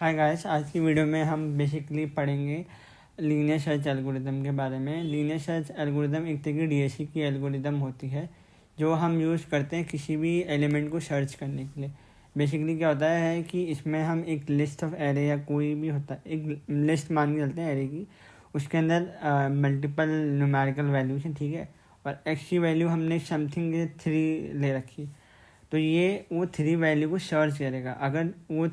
Hi guys, आज की video में हम बेसिकली पढ़ेंगे लीनियर सर्च एल्गोरिदम के बारे में। लीनियर सर्च एल्गोरिदम एक तरह की डीएससी की एल्गोरिदम होती है जो हम यूज़ करते हैं किसी भी एलिमेंट को सर्च करने के लिए। बेसिकली क्या होता है कि इसमें हम एक लिस्ट ऑफ एरे या कोई भी होता है, एक लिस्ट मान के चलते हैं एरे की, उसके अंदर मल्टीपल न्यूमेरिकल वैल्यूज हैं, ठीक है। और एक्स की वैल्यू हमने समथिंग 3 ले रखी, तो ये वो 3 वैल्यू को सर्च करेगा। अगर वो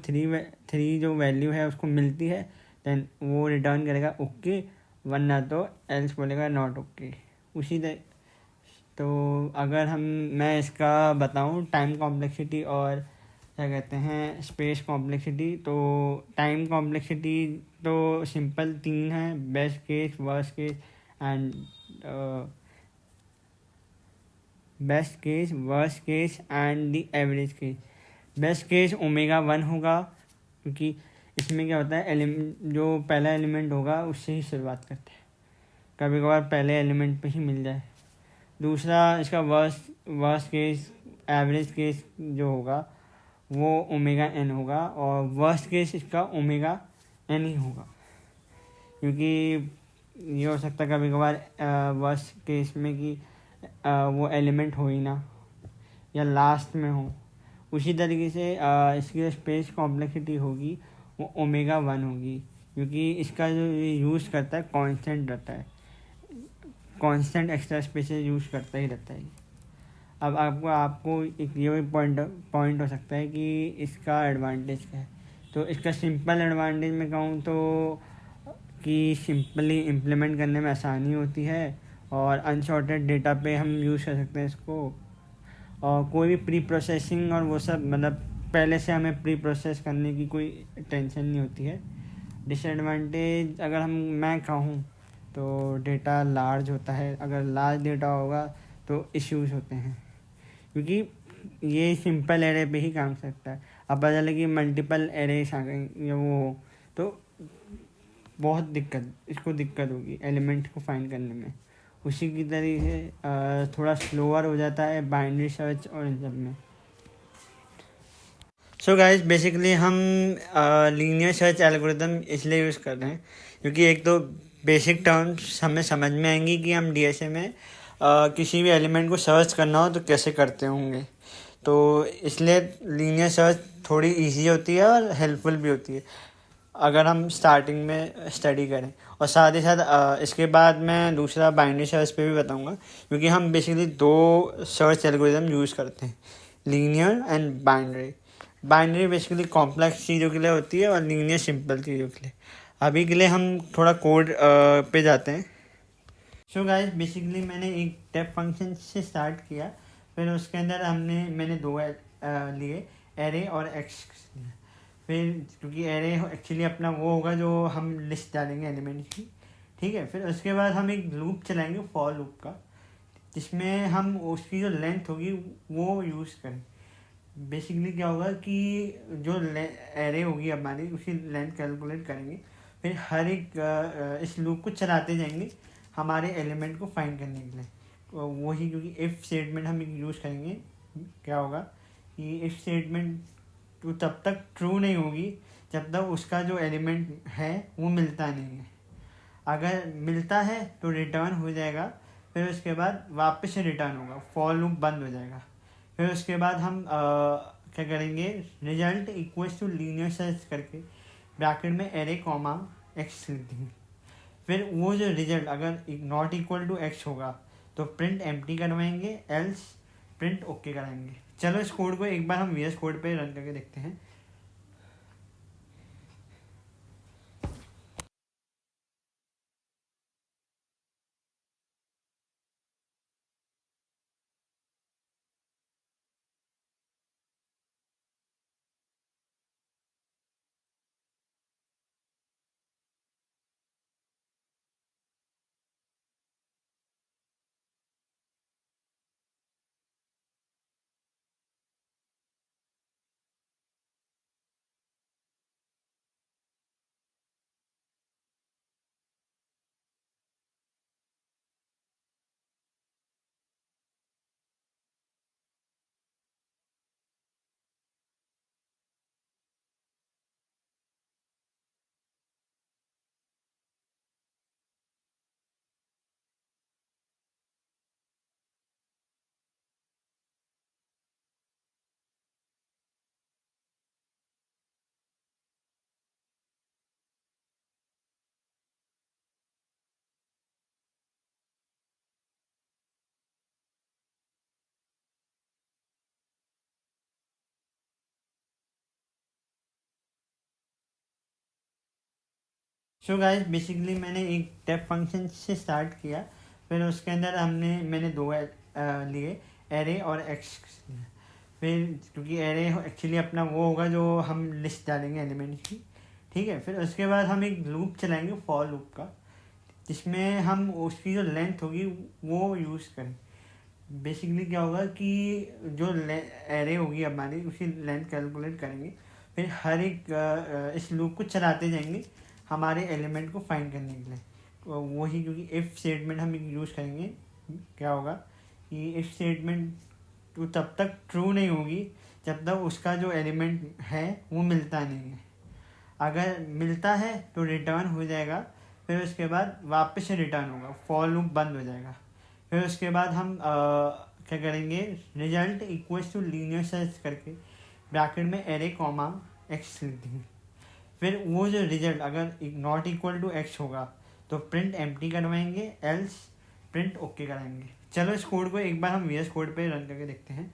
थ्री जो वैल्यू है उसको मिलती है देन वो रिटर्न करेगा ओके, वरना तो एल्स बोलेगा नॉट ओके। उसी तरह तो अगर मैं इसका बताऊं टाइम कॉम्प्लेक्सिटी और क्या कहते हैं स्पेस कॉम्प्लेक्सिटी, तो टाइम कॉम्प्लेक्सिटी तो सिंपल 3 है: best case, worst case and best case, worst case and the average case. Best case omega 1 होगा, क्योंकि इसमें क्या होता है जो पहला एलिमेंट होगा उससे ही शुरुआत करते हैं, कभी कभार पहले एलिमेंट पे ही मिल जाए। दूसरा इसका worst worst case, average case जो होगा वो ओमेगा एन होगा, और वर्स्ट केस इसका ओमेगा एन ही होगा, क्योंकि ये हो सकता है कभी कभार वर्स्ट केस में कि वो एलिमेंट हो ही ना, या लास्ट में हो। उसी तरीके से इसकी जो स्पेस कॉम्प्लेक्सिटी होगी वो ओमेगा 1 होगी, क्योंकि इसका जो यूज़ करता है कांस्टेंट रहता है, कांस्टेंट एक्स्ट्रा स्पेसेस यूज़ करता ही रहता है। अब आपको आपको एक ये पॉइंट हो सकता है कि इसका एडवांटेज क्या है। तो इसका सिंपल एडवांटेज में कहूँ तो कि सिंपली इम्प्लीमेंट करने में आसानी होती है, और अनसॉर्टेड डेटा पे हम यूज़ कर सकते हैं इसको, और कोई भी प्री प्रोसेसिंग और वो सब, मतलब पहले से हमें प्री प्रोसेस करने की कोई टेंशन नहीं होती है। डिसएडवांटेज अगर मैं कहूँ तो डेटा लार्ज होता है। अगर लार्ज डेटा होगा तो इश्यूज होते हैं, क्योंकि ये सिंपल एरे पे ही काम करता है। अब पता चले कि मल्टीपल एरेस आ गए या वो, तो बहुत इसको दिक्कत होगी एलिमेंट को फाइंड करने में। उसी की तरीके से थोड़ा स्लोअर हो जाता है बाइनरी सर्च और इन सब में। सो गाइस, बेसिकली हम लीनियर सर्च एल्गोरिदम इसलिए यूज़ कर रहे हैं क्योंकि एक तो बेसिक टर्म्स हमें समझ में आएंगी कि हम डीएसए में किसी भी एलिमेंट को सर्च करना हो तो कैसे करते होंगे। तो इसलिए लीनियर सर्च थोड़ी इजी होती है और हेल्पफुल भी होती है अगर हम स्टार्टिंग में स्टडी करें। और साथ ही साथ इसके बाद मैं दूसरा बाइनरी सर्च पे भी बताऊंगा, क्योंकि हम बेसिकली 2 सर्च एल्गोरिदम यूज़ करते हैं, linear and binary. Binary basically complex चीज़ों के लिए होती है और लीनियर सिंपल चीज़ों के लिए। अभी के लिए हम थोड़ा कोड पे जाते हैं। सो गाइस, बेसिकली मैंने एक टेप फंक्शन से स्टार्ट किया, फिर उसके अंदर मैंने 2 लिए, एरे और एक्स। फिर क्योंकि एरे एक्चुअली अपना वो होगा जो हम लिस्ट डालेंगे एलिमेंट की, ठीक है। फिर उसके बाद हम एक लूप चलाएंगे फॉर लूप का, जिसमें हम उसकी जो लेंथ होगी वो यूज़ करें। बेसिकली क्या होगा कि जो एरे होगी हमारी उसकी लेंथ कैलकुलेट करेंगे, फिर हर एक इस लूप को चलाते जाएंगे हमारे एलिमेंट को फाइंड करने के लिए। तो वही, क्योंकि इफ़ स्टेटमेंट हम यूज़ करेंगे, क्या होगा कि इफ़ स्टेटमेंट तो तब तक ट्रू नहीं होगी जब तक उसका जो एलिमेंट है वो मिलता नहीं है। अगर मिलता है तो रिटर्न हो जाएगा, फिर उसके बाद वापस से रिटर्न होगा, फॉर लूप बंद हो जाएगा। फिर उसके बाद हम क्या करेंगे, result equals to linear search करके ब्रैकेट में एरे कॉमा एक्स लिख देंगे। फिर वो जो रिजल्ट अगर नॉट इक्वल टू एक्स होगा तो प्रिंट एम्प्टी करवाएंगे, एल्स प्रिंट ओके कराएंगे। चलो इस कोड को एक बार हम वीएस कोड पे रन करके देखते हैं। सो गाइस बेसिकली मैंने एक डेफ फंक्शन से स्टार्ट किया, फिर उसके अंदर मैंने दो लिए, एरे और एक्स। फिर क्योंकि एरे एक्चुअली अपना वो होगा जो हम लिस्ट डालेंगे एलिमेंट की, ठीक है। फिर उसके बाद हम एक लूप चलाएंगे फॉर लूप का, जिसमें हम उसकी जो लेंथ होगी वो यूज़ करें। बेसिकली क्या होगा कि जो एरे होगी हमारी उसकी लेंथ कैलकुलेट करेंगे, फिर हर एक इस लूप को चलाते जाएंगे हमारे एलिमेंट को फाइंड करने के लिए। तो वही क्योंकि इफ़ स्टेटमेंट हम यूज़ करेंगे, क्या होगा कि इफ़ स्टेटमेंट तो तब तक ट्रू नहीं होगी जब तक उसका जो एलिमेंट है वो मिलता नहीं है। अगर मिलता है तो रिटर्न हो जाएगा, फिर उसके बाद वापस से रिटर्न होगा, फॉर लूप बंद हो जाएगा। फिर उसके बाद हम क्या करेंगे, result equals to linear search करके ब्रैकेट में एरे कॉमा एक्स लिख देंगे। फिर वो जो रिजल्ट अगर नॉट इक्वल टू एक्स होगा तो प्रिंट एम्प्टी करवाएंगे, एल्स प्रिंट ओके कराएंगे। चलो इस कोड को एक बार हम वीएस कोड पे रन करके देखते हैं।